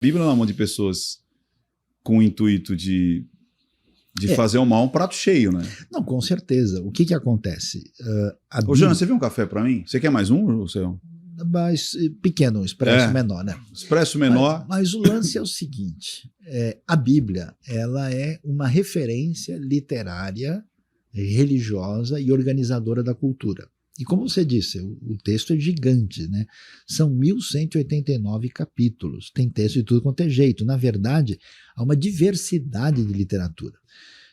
Bíblia na mão de pessoas com o intuito de fazer o mal um prato cheio, né? Não, com certeza. O que acontece? Ô, Jana, você viu um café para mim? Você quer mais um, seu? Mas pequeno, expresso menor, né? Expresso menor. Mas o lance é o seguinte, a Bíblia, ela é uma referência literária, religiosa e organizadora da cultura. E como você disse, o texto é gigante, né? São 1189 capítulos, tem texto de tudo quanto é jeito. Na verdade, há uma diversidade de literatura.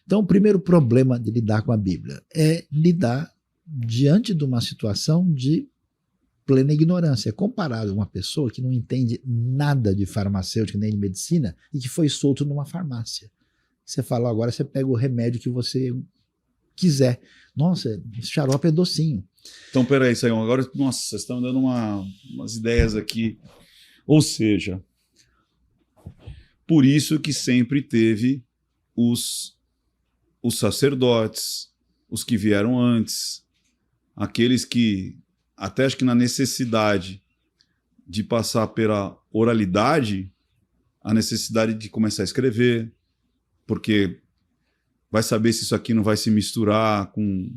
Então, o primeiro problema de lidar com a Bíblia é lidar diante de uma situação de plena ignorância. É comparado a uma pessoa que não entende nada de farmacêutica nem de medicina e que foi solto numa farmácia. Você fala, agora você pega o remédio que você quiser. Nossa, esse xarope é docinho. Então, peraí, Sayão, agora, nossa, vocês estão dando umas ideias aqui. Ou seja, por isso que sempre teve os sacerdotes, os que vieram antes, aqueles que, até acho que na necessidade de passar pela oralidade, a necessidade de começar a escrever, porque vai saber se isso aqui não vai se misturar com,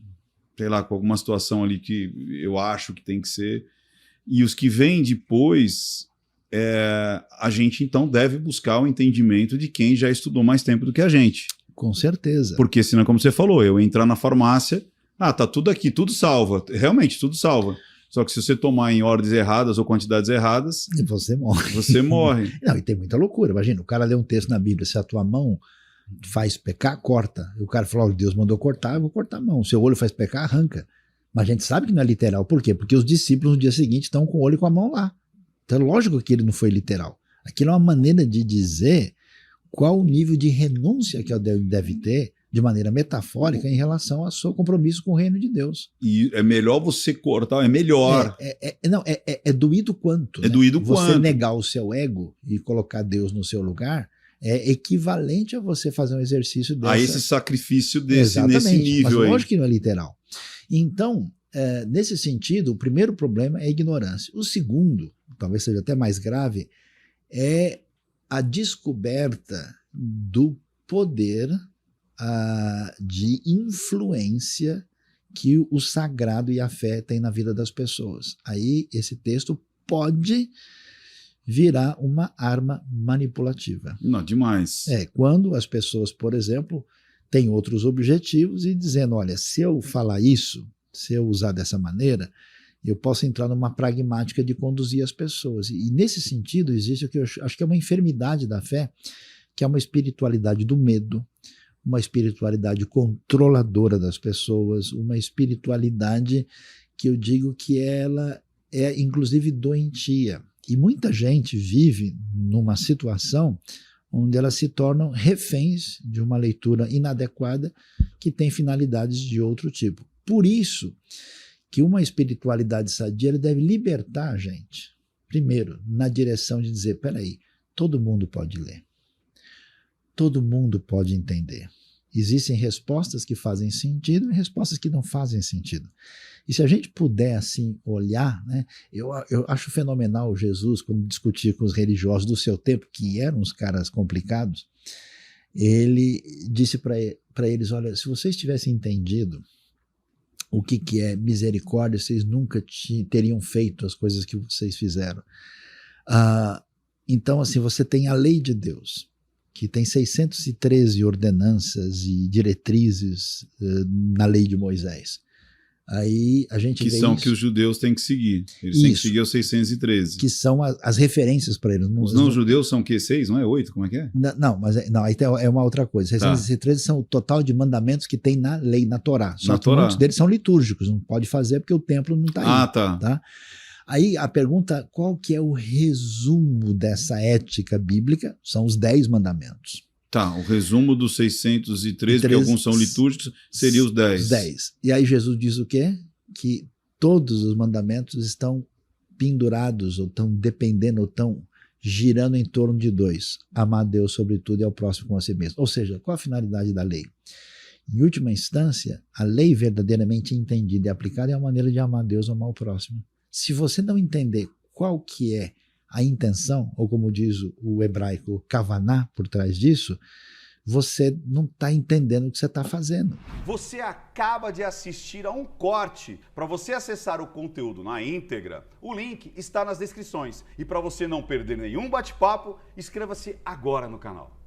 sei lá, com alguma situação ali que eu acho que tem que ser. E os que vêm depois, a gente então deve buscar o entendimento de quem já estudou mais tempo do que a gente. Com certeza. Porque senão, como você falou, eu entrar na farmácia, tá tudo aqui, tudo salva. Realmente, tudo salva. Só que se você tomar em ordens erradas ou quantidades erradas... Você morre. Você morre. Não, e tem muita loucura. Imagina, o cara lê um texto na Bíblia, se a tua mão faz pecar, corta. E o cara falou, Deus mandou cortar, eu vou cortar a mão. Seu olho faz pecar, arranca. Mas a gente sabe que não é literal. Por quê? Porque os discípulos no dia seguinte estão com o olho e com a mão lá. Então é lógico que ele não foi literal. Aquilo é uma maneira de dizer qual o nível de renúncia que ele deve ter de maneira metafórica em relação ao seu compromisso com o reino de Deus. E é melhor você cortar, é melhor. É doído quanto. É doído você quanto. negar o seu ego e colocar Deus no seu lugar é equivalente a você fazer um exercício dessa. A esse sacrifício nesse nível mas aí. Lógico que não é literal. Então, nesse sentido, o primeiro problema é a ignorância. O segundo, talvez seja até mais grave, é a descoberta do poder de influência que o sagrado e a fé têm na vida das pessoas. Aí esse texto pode virar uma arma manipulativa. Não, demais. Quando as pessoas, por exemplo, têm outros objetivos e dizendo, olha, se eu falar isso, se eu usar dessa maneira, eu posso entrar numa pragmática de conduzir as pessoas. E nesse sentido existe o que eu acho que é uma enfermidade da fé, que é uma espiritualidade do medo, uma espiritualidade controladora das pessoas, uma espiritualidade que eu digo que ela é inclusive doentia. E muita gente vive numa situação onde elas se tornam reféns de uma leitura inadequada que tem finalidades de outro tipo. Por isso que uma espiritualidade sadia deve libertar a gente, primeiro, na direção de dizer, peraí, todo mundo pode ler. Todo mundo pode entender. Existem respostas que fazem sentido e respostas que não fazem sentido. E se a gente puder assim olhar, né, eu acho fenomenal Jesus, quando discutia com os religiosos do seu tempo, que eram uns caras complicados, ele disse para eles, olha, se vocês tivessem entendido o que é misericórdia, vocês nunca teriam feito as coisas que vocês fizeram. Então, assim, você tem a lei de Deus, que tem 613 ordenanças e diretrizes na lei de Moisés. Aí a gente que vê são isso, que os judeus têm que seguir. Eles têm que seguir os 613. Que são as referências para eles. Os não-judeus são o quê? 6, não é 8? Como é que é? Não, mas aí é uma outra coisa. 613 são o total de mandamentos que tem na lei, na Torá. Só que muitos deles são litúrgicos, não pode fazer porque o templo não está aí. Tá? Aí a pergunta, qual que é o resumo dessa ética bíblica? São os 10 mandamentos. Tá, o resumo dos 613, porque alguns são litúrgicos, seria os 10. Os 10. E aí Jesus diz o quê? Que todos os mandamentos estão pendurados, ou estão dependendo, ou estão girando em torno de 2. Amar a Deus sobre tudo e ao próximo como a si mesmo. Ou seja, qual a finalidade da lei? Em última instância, a lei verdadeiramente entendida e aplicada é a maneira de amar a Deus ou amar o próximo. Se você não entender qual que é a intenção, ou como diz o hebraico, kavaná, por trás disso, você não está entendendo o que você está fazendo. Você acaba de assistir a um corte. Para você acessar o conteúdo na íntegra, o link está nas descrições. E para você não perder nenhum bate-papo, inscreva-se agora no canal.